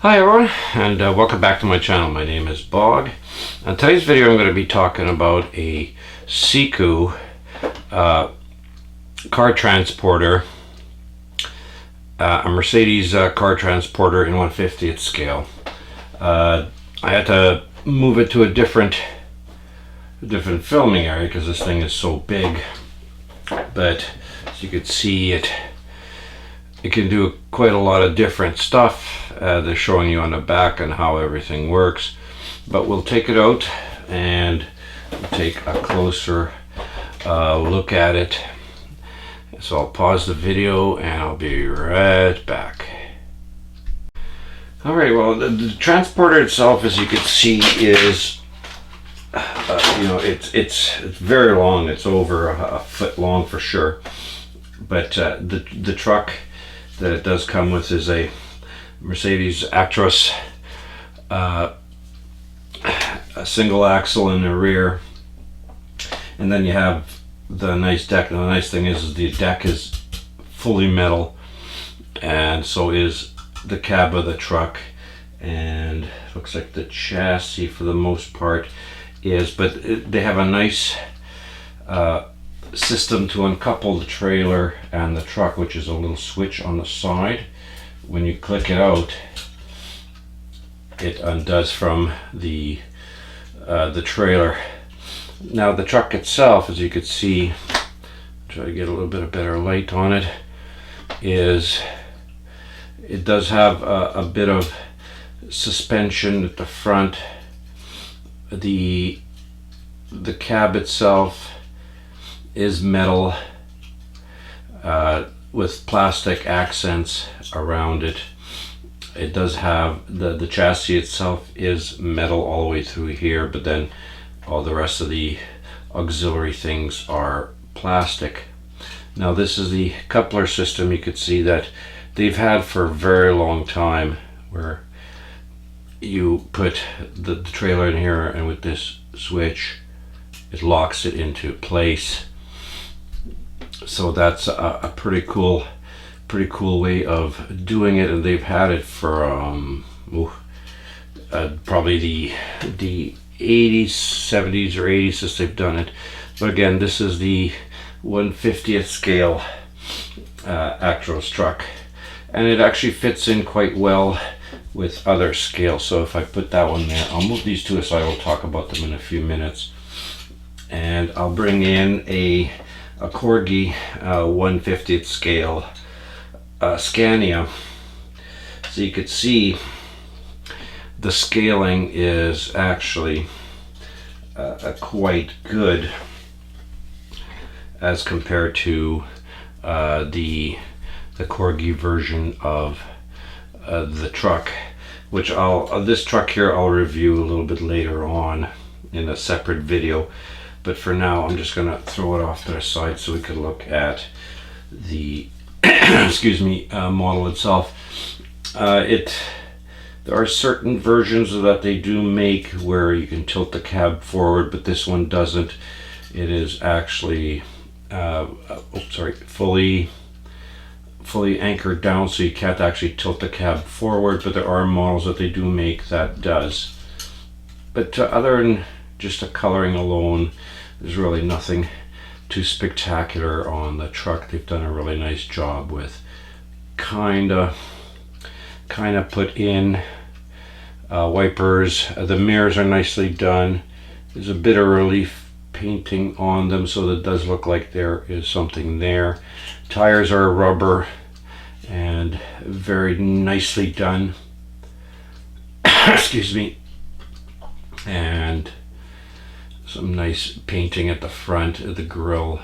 Hi everyone, and welcome back to my channel. My name is Bog. In today's video I'm going to be talking about a SIKU car transporter, a Mercedes car transporter in 1/50th scale. I had to move it to a different filming area because this thing is so big, but as you can see, it can do quite a lot of different stuff. They're showing you on the back and how everything works, but we'll take it out and take a closer look at it. So I'll pause the video and I'll be right back. Alright, well, the transporter itself, as you can see, is it's very long. It's over a foot long for sure, but the truck that it does come with is a Mercedes ACTROS, a single axle in the rear, and then you have the nice deck. And the nice thing is the deck is fully metal, and so is the cab of the truck, and looks like the chassis for the most part is, but they have a nice system to uncouple the trailer and the truck, which is a little switch on the side. When you click it out, it undoes from the trailer. Now the truck itself, as you can see, try to get a little bit of better light on it, is it does have a bit of suspension at the front. The cab itself is metal with plastic accents around it. It does have the chassis itself is metal all the way through here, but then all the rest of the auxiliary things are plastic. Now this is the coupler system. You could see that they've had for a very long time, where you put the trailer in here, and with this switch it locks it into place. So that's a pretty cool way of doing it, and they've had it for probably the 80s, 70s or 80s since they've done it. But again, this is the 1/50th scale ACTROS truck, and it actually fits in quite well with other scales. So if I put that one there, I'll move these two aside. We'll talk about them in a few minutes, and I'll bring in a Corgi 1/50th scale Scania. So you could see the scaling is actually quite good as compared to the Corgi version of the truck, which this truck here I'll review a little bit later on in a separate video. But for now, I'm just going to throw it off to the side so we can look at the excuse me, model itself. There are certain versions that they do make where you can tilt the cab forward, but this one doesn't. It is actually fully anchored down, so you can't actually tilt the cab forward. But there are models that they do make that does. But other than just the coloring alone, there's really nothing too spectacular on the truck. They've done a really nice job with kind of put in wipers. The mirrors are nicely done. There's a bit of relief painting on them, so that it does look like there is something there. Tires are rubber and very nicely done. Excuse me. And some nice painting at the front. The grille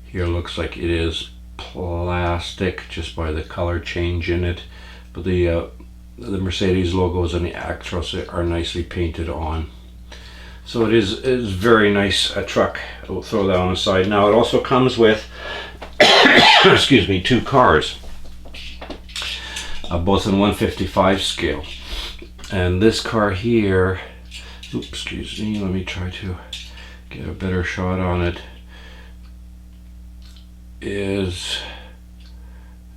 here looks like it is plastic just by the color change in it, but the Mercedes logos and the ACTROS are nicely painted on. So it is very nice truck. I will throw that on the side. Now it also comes with excuse me, two cars, both in 1/55 scale, and this car here, oops, excuse me, let me try to get a better shot on it,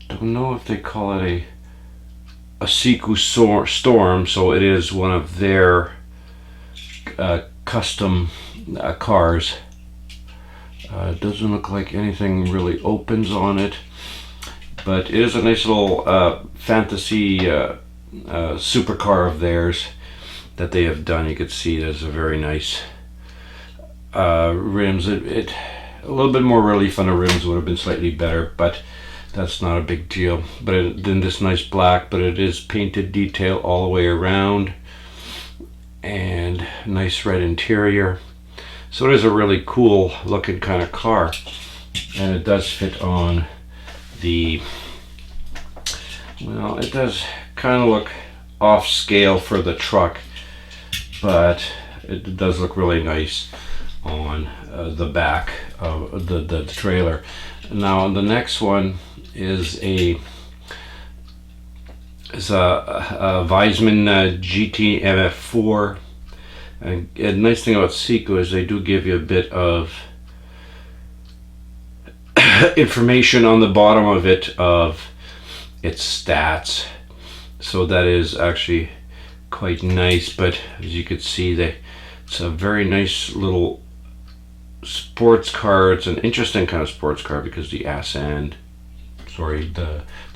don't know if they call it a SIKU Storm, so it is one of their custom cars. It doesn't look like anything really opens on it, but it is a nice little fantasy supercar of theirs that they have done. You could see there's a very nice rims. A little bit more relief on the rims would have been slightly better, but that's not a big deal. But then this nice black, but it is painted detail all the way around, and nice red interior. So it is a really cool looking kind of car, and it does fit on the, well, it does kind of look off scale for the truck, but it does look really nice on the back of the trailer. Now the next one is a Weissman GT MF4. And a nice thing about SIKU is they do give you a bit of information on the bottom of it of its stats, so that is actually quite nice. But as you can see, it's a very nice little sports car. It's an interesting kind of sports car because the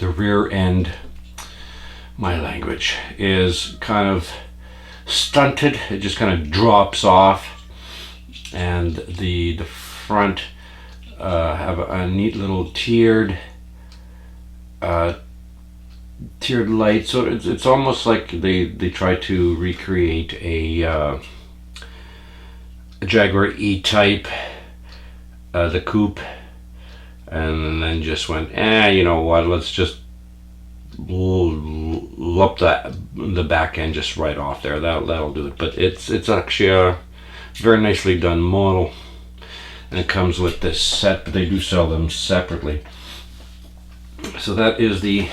rear end, my language, is kind of stunted. It just kind of drops off, and the front have a neat little tiered light. So it's almost like they try to recreate a Jaguar E-Type, the coupe, and then just went, you know what, let's just lump the back end just right off there. That'll do it. But it's actually a very nicely done model, and it comes with this set, but they do sell them separately. So that is the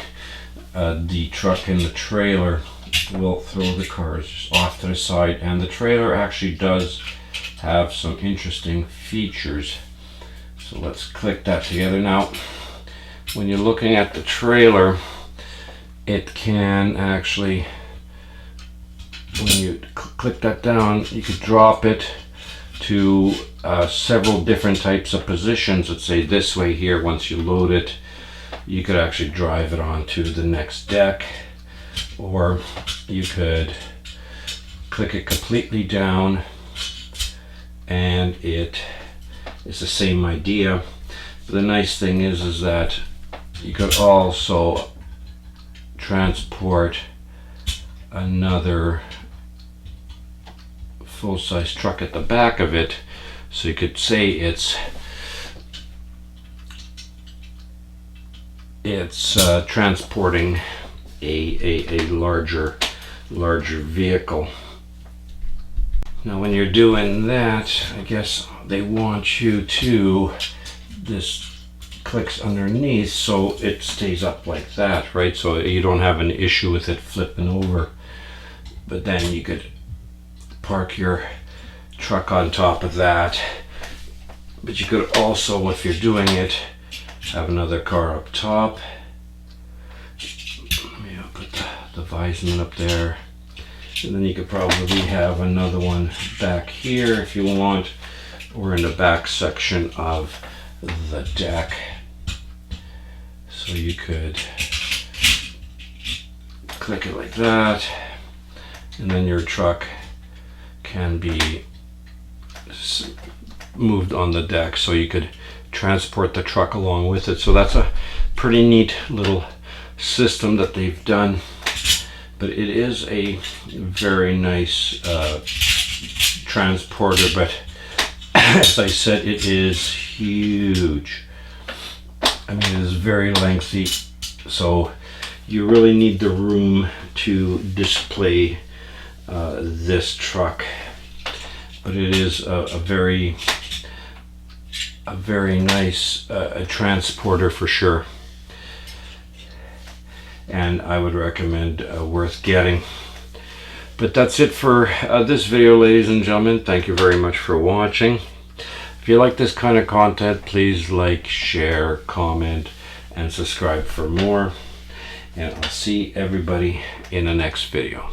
truck and the trailer. We'll throw the cars just off to the side, and the trailer actually does have some interesting features. So let's click that together. Now, when you're looking at the trailer, it can actually, when you click that down, you could drop it to several different types of positions. Let's say this way here. Once you load it, you could actually drive it onto the next deck, or you could click it completely down, and it is the same idea. But the nice thing is that you could also transport another full-size truck at the back of it. So you could say it's transporting a larger vehicle. Now when you're doing that, I guess they want you to, this clicks underneath so it stays up like that, right? So you don't have an issue with it flipping over. But then you could park your truck on top of that. But you could also, if you're doing it, have another car up top. Let me put the Weissman up there. And then you could probably have another one back here if you want, or in the back section of the deck. So you could click it like that, and then your truck can be moved on the deck, so you could transport the truck along with it. So that's a pretty neat little system that they've done. But it is a very nice transporter, but as I said, it is huge. I mean, it is very lengthy, so you really need the room to display this truck. But it is a very nice transporter for sure, and I would recommend worth getting. But that's it for this video, ladies and gentlemen. Thank you very much for watching. If you like this kind of content, please like, share, comment, and subscribe for more. and I'll see everybody in the next video.